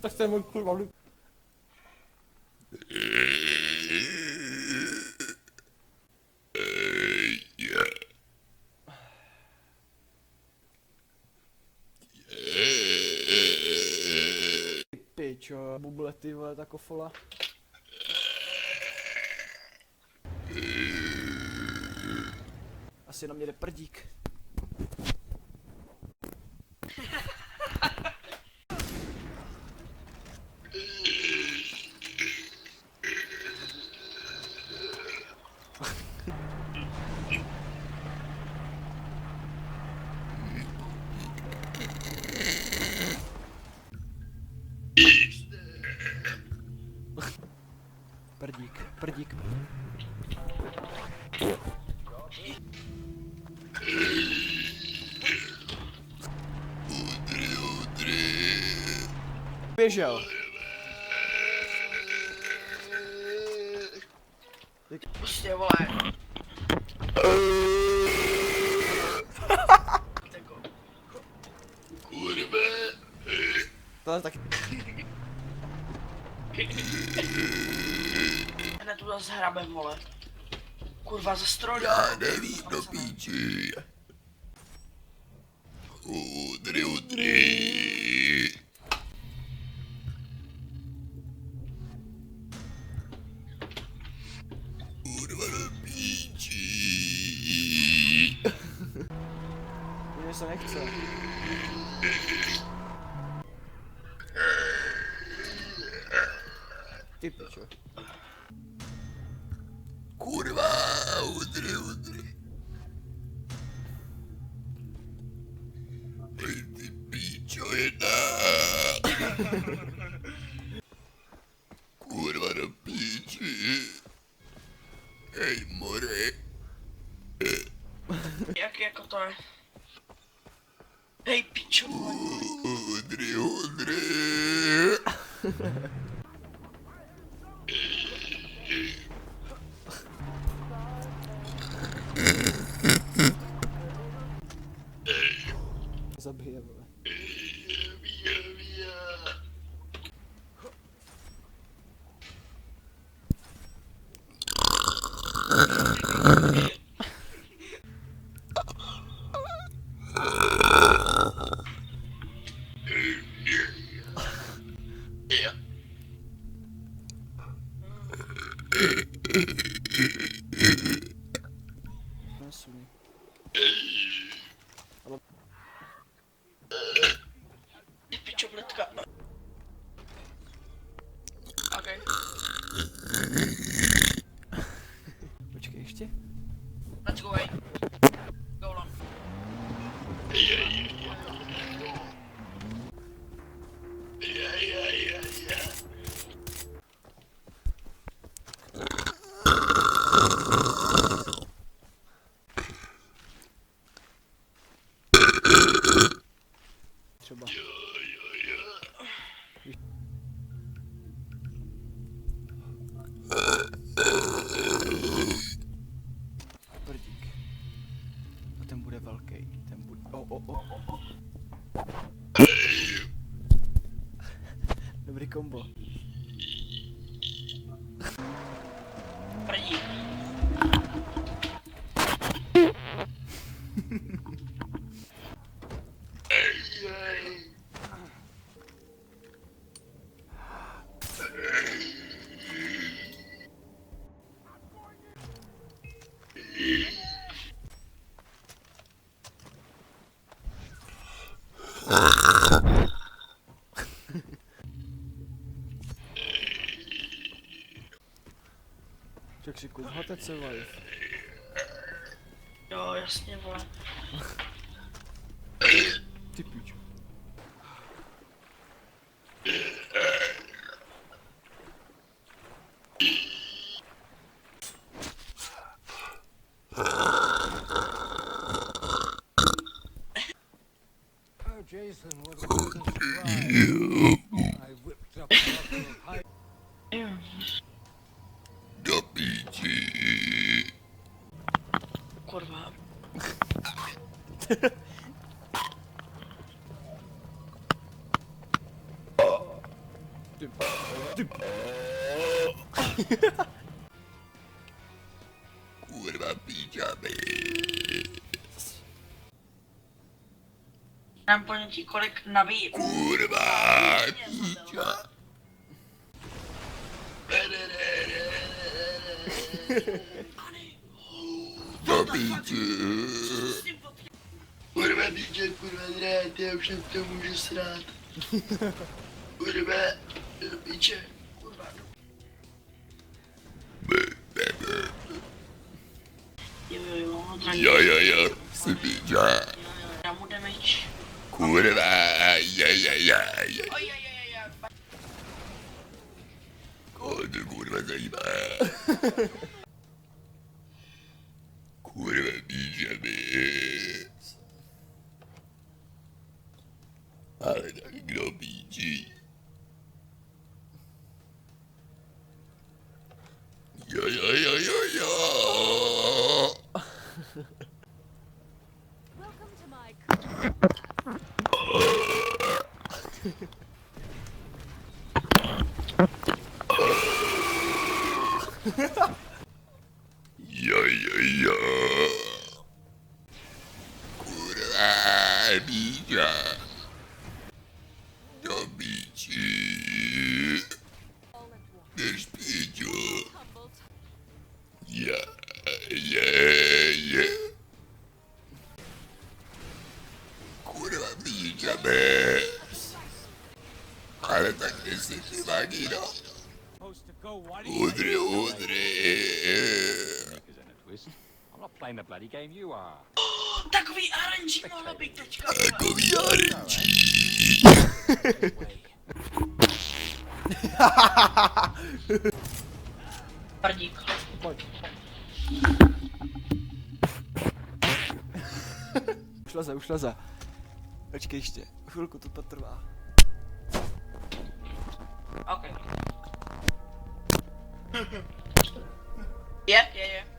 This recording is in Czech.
Tak to je můj kurva. Pičo, buble ty vole, ta kofola. Asi na mě jde prdík. Prdík. Běžel. Prostě vole. Kurva. Tohle taky. Hned tu zase hrabem, vole. Kurva, za stroj. Já nevím do píči. Udry. Kurva do píči. Mně se nechce. Ty pičo. Kurva, udry. Ej ty píčo jedna. Kurva do píči. Ej more. Jak jako to je? Hej, pičo, vole. Udry. Zabije, vole. Nesmí. Ty pičo, vletka. Okay. Počkej ještě. Let's go away. Go on. Třeba. Prdík. A ten bude velký. Ten bude... O. Dobrý kombo. Prdí. Ček si kup HTC Vive. Jo, jasně, vole. Ty pičo. Jason, what a pleasant surprise. I whipped up a bottle of high... Do píči. Kurva. Kurva píčami. Mám ponětí, kolik nabíjí. Kurva píča. Do píči. Kurva píče, kurva drát, já už to můžu srát. Kurva, do píče, kurva. Jo, Jo, si píča. já mu damage. Kurva, ja. To kurva zajímá. Kurva píčami. Ale tak kdo píčí? Jo. Welcome to my Jo. Kurva píča. Do píči. all at once. Než píču. Humbled. Je. Kurva píčame. Ale tak nesi ty vagino. Supposed to go, why do you Udry. Is in a twist. I'm not playing the bloody game you are. Takový RNG mohlo být teďka. Takový RNG. Pardík. Už leze. Počkej ještě, chvilku to potrvá. OK. Je.